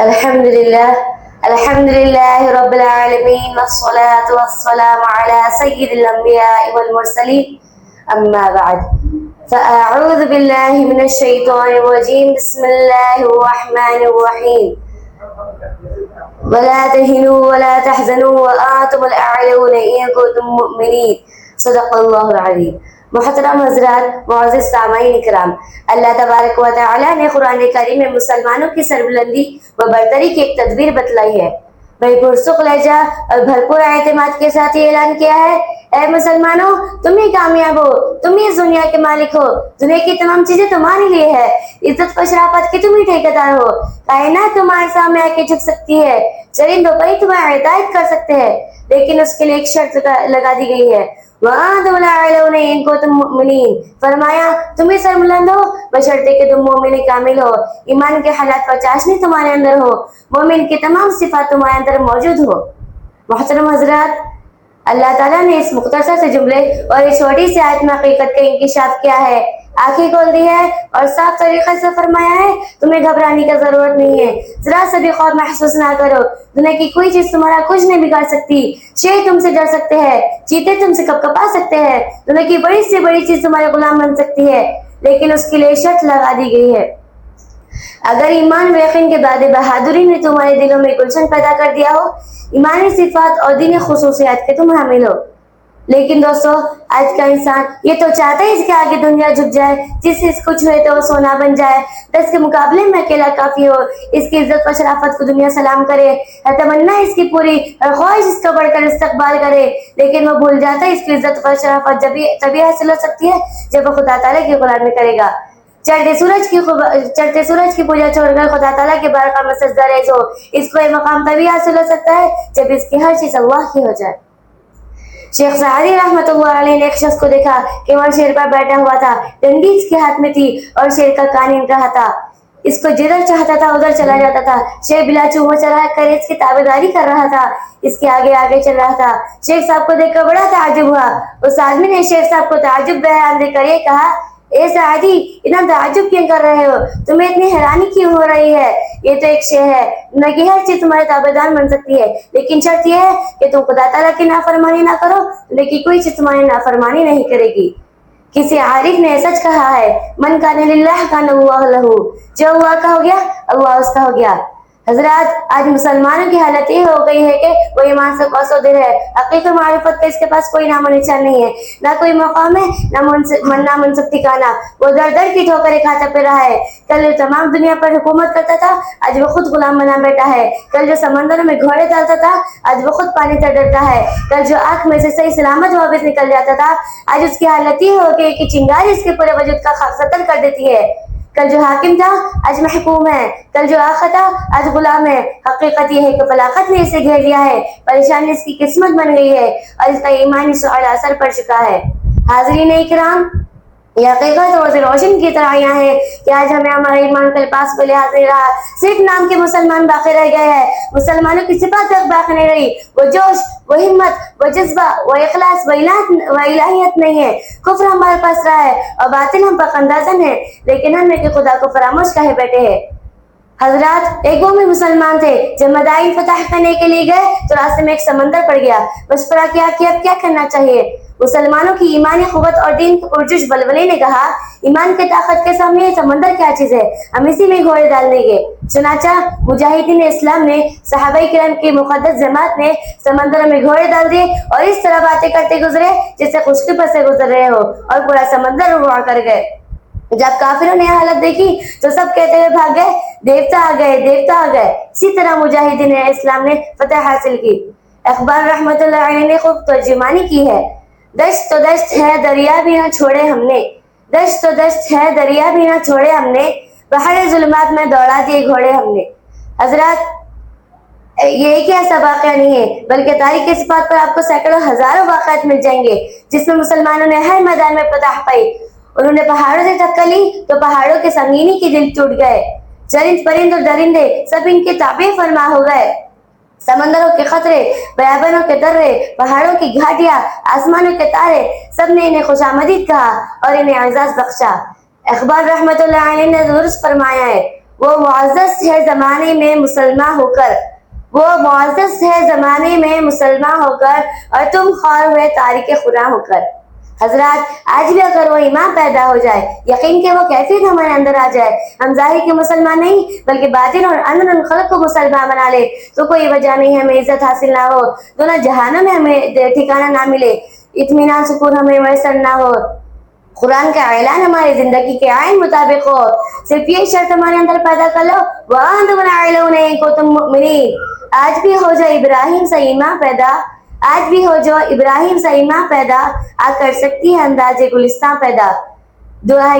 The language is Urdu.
الحمد لله رب العالمين والصلاة والسلام على سيد الأنبياء والمرسلين أما بعد فأعوذ بالله من الشيطان الرجيم بسم الله الرحمن الرحيم ولا تهنوا ولا تحزنوا وأنتم الأعلون إن كنتم مؤمنين صدق اللہ العظیم۔ محترم حضرات، معزز سامعین اکرام، اللہ تبارک و تعالی نے قرآن کریم میں مسلمانوں کی سربلندی و برتری کی ایک تدبیر بتلائی ہے۔ بھائی پرسکھ لہجہ اور بھرپور اعتماد کے ساتھ یہ اعلان کیا ہے، اے مسلمانوں، تم ہی کامیاب ہو، تم ہی اس دنیا کے مالک ہو، دنیا کی تمام چیزیں تمہارے لیے ہے، عزت و شرافت کی تم ہی ٹھیکیدار ہو، کائنات تمہارے سامنے آ کے جھک سکتی ہے، چرند و پرند تمہیں ہدایت کر سکتے ہیں، لیکن اس کے لیے ایک شرط لگا دی گئی ہے، وَأَنْتُمُ الْأَعْلَوْنَ إِن كُنتُم مُؤْمِنِينَ، فرمایا تم ہی سربلند ہو بشرطے کہ تم مومن کامل ہو، ایمان کے حالات پر چاشنی تمہارے اندر ہو، مومن کی تمام صفات تمہارے اندر موجود ہو۔ محترم حضرات، اللہ تعالیٰ نے اس مختصر سے جملے اور اس چھوٹی سی آیت میں حقیقت کا انکشاف کیا ہے، آنکھیں کھول دی ہے اور صاف طریقے سے فرمایا ہے تمہیں گھبرانے کی ضرورت نہیں ہے، ذرا سا بھی خوف محسوس نہ کرو، دنیا کی کوئی چیز تمہارا کچھ نہیں بگاڑ سکتی، شیر تم سے ڈر سکتے ہیں، چیتے تم سے کپکپا سکتے ہیں، دنیا کی بڑی سے بڑی چیز تمہارے غلام بن سکتی ہے، لیکن اس کے لیے شرط لگا دی گئی ہے۔ اگر ایمان و یقین کے بعد بہادری نے تمہارے دلوں میں گلشن پیدا کر دیا ہو، ایمانی صفات اور دینی خصوصیات کے تم حامل ہو، لیکن دوستو آج کا انسان یہ تو چاہتا ہے اس کے آگے دنیا جھک جائے، جس سے اس کو چھوئے تو وہ سونا بن جائے، 10 کے مقابلے میں اکیلا کافی ہو، اس کی عزت و شرافت کو دنیا سلام کرے، تمنا اس کی پوری اور خواہش اس کا بڑھ کر استقبال کرے، لیکن وہ بھول جاتا ہے اس کی عزت و شرافت تبھی حاصل ہو سکتی ہے جب وہ خدا تعالیٰ کی غلامی کرے گا۔ چڑھتے سورج کی پوجا چھوڑ کر خدا تعالیٰ کے بارگاہ میں سجدہ ریز ہو، اس کو یہ مقام تبھی حاصل ہو سکتا ہے جب اس کی ہر چیز اللہ کی ہو جائے۔ شیخ سعدی رحمۃ اللہ علیہ نے ایک شخص کو دیکھا کہ وہ شیر پر بیٹھا ہوا تھا، ڈنڈی اس کے ہاتھ میں تھی اور شیر کا کان ان رہا تھا، اس کو جدھر چاہتا تھا ادھر چلا جاتا تھا، شیر بلا چوہوں چلا کر اس کی تابعداری کر رہا تھا، اس کے آگے آگے چل رہا تھا۔ شیخ صاحب کو دیکھ کر بڑا تعجب ہوا، اس آدمی نے شیخ صاحب کو تعجب بیان دے کر یہ کہا، اے سعدی، اتنا تعجب کیوں کر رہے ہو، تمہیں اتنی حیرانی کیوں ہو رہی ہے، یہ تو ایک شے ہے، نہ کہ ہر چیز تمہارے تابعدار بن سکتی ہے، لیکن شرط یہ ہے کہ تم خدا تعالیٰ کی نافرمانی نہ کرو، لیکن کوئی چیز تمہاری نافرمانی نہیں کرے گی۔ کسی عارف نے سچ کہا ہے، من کان للہ کان اللہ لہ، جو اللہ کا ہو گیا اللہ اس کا ہو گیا۔ حضرات، آج مسلمانوں کی حالت یہ ہو گئی ہے کہ وہ ایمان سے قاصر ہے، حقیقت معرفت کا اس کے پاس کوئی نام و نشان نہیں ہے، نہ کوئی مقام ہے، نہ منصب ٹھکانا، وہ در در کی ٹھوکریں کھاتا پھر رہا ہے، کل جو تمام دنیا پر حکومت کرتا تھا آج وہ خود غلام بنا بیٹھا ہے، کل جو سمندروں میں گھوڑے ڈالتا تھا آج وہ خود پانی سے ڈرتا ہے، کل جو آنکھ میں سے صحیح سلامت واپس نکل جاتا تھا آج اس کی حالت یہ ہو گئی کہ چنگاری اس کے پورے وجود کا خاکستر کر دیتی ہے، کل جو حاکم تھا آج محکوم ہے، کل جو آقا تھا آج غلام ہے۔ حقیقت یہ ہے کہ فلاخت نے اسے گھیر لیا ہے، پریشانی اس کی قسمت بن گئی ہے اور اس کا ایمانی شعلہ اثر پڑ چکا ہے۔ حاضرین اکرام، یہ حقیقت روز روشن کی طرح یہاں ہے کہ آج ہمیں ہمارے ایمان کے لباس کو لحاظ نہیں رہا، صرف نام کے مسلمان باقی رہ گئے ہیں، مسلمانوں کی صفات تک باقی نہیں رہی، وہ جوش، وہ ہمت، وہ جذبہ، وہ اخلاص، وہ الہیت نہیں ہے، کفر ہمارے پاس رہا ہے اور باطل ہم پر اندازن ہے، لیکن ہم نے کہ خدا کو فراموش کہے بیٹھے ہیں۔ حضرات، ایک قوم مسلمان تھے، جب مدائن فتح کرنے کے لیے گئے تو راستے میں ایک سمندر پڑ گیا، مشورہ کیا کہ اب کیا کرنا چاہیے۔ مسلمانوں کی ایمانی قوت اور دین کے پرجوش بلبلے نے کہا، ایمان کی طاقت کے سامنے یہ سمندر کیا چیز ہے، ہم اسی میں گھوڑے ڈال دیں گے۔ چنانچہ مجاہدین اسلام نے، صحابہ کرام کی مقدس جماعت نے سمندر میں گھوڑے ڈال دیے اور اس طرح باتیں کرتے گزرے جیسے خشکی پر سے گزر رہے ہو، اور پورا سمندر رواں کر گئے۔ جب کافروں نے حالت دیکھی تو سب کہتے ہوئے بھاگ گئے، دیوتا آ گئے، دیوتا آ گئے۔ اسی طرح مجاہدین اسلام نے فتح حاصل کی۔ اقبال رحمۃ اللہ علیہ نے خوب ترجمانی کی ہے، دشت تو دشت ہے دریا بھی نہ چھوڑے ہم نے، دشت تو دشت ہے دریا بھی نہ چھوڑے ہم نے، بحر ظلمات میں دوڑا دیے گھوڑے ہم نے۔ حضرات، یہ ایک ایسا واقعہ نہیں ہے بلکہ تاریخ کی صفات پر آپ کو سینکڑوں ہزاروں واقعات مل جائیں گے جس میں مسلمانوں نے ہر میدان میں فتح پائی۔ انہوں نے پہاڑوں سے ٹکر لی تو پہاڑوں کے سنگینی کے دل ٹوٹ گئے، چرند پرند اور درندے سب ان کے تابع فرما ہو گئے، سمندروں کے خطرے، بیابانوں کے درے، پہاڑوں کی گھاٹیاں، آسمانوں کے تارے، سب نے انہیں خوش آمدید کہا اور انہیں اعزاز بخشا۔ اقبال رحمۃ اللہ علیہ نے درست فرمایا ہے، وہ معزز ہے زمانے میں مسلمان ہو کر، وہ معزز ہے زمانے میں مسلمان ہو کر، اور تم خوار ہوئے تارک خدا ہو کر۔ حضرات، آج بھی اگر وہ ایمان پیدا ہو جائے، یقین کہ وہ کیفیت ہمارے اندر آ جائے، ہم ظاہر کے مسلمان نہیں بلکہ باطن اور اندر خلق کو مسلمان بنا لے، تو کوئی وجہ نہیں ہمیں عزت حاصل نہ ہو، دونوں جہانوں میں ہمیں ٹھکانہ نہ ملے، اطمینان سکون ہمیں میسر نہ ہو، قرآن کا اعلان ہماری زندگی کے عین مطابق ہو۔ صرف یہ شرط ہمارے اندر پیدا کر لو، وَأَنْتُمُ الْأَعْلَوْنَ إِن كُنتُم مُؤْمِنِينَ۔ آج بھی ہو جو ابراہیم سے ایمان پیدا، آج بھی ہو جو ابراہیم سے ایمان پیدا، آج کر سکتی ہے انداز گلستان پیدا۔ دعا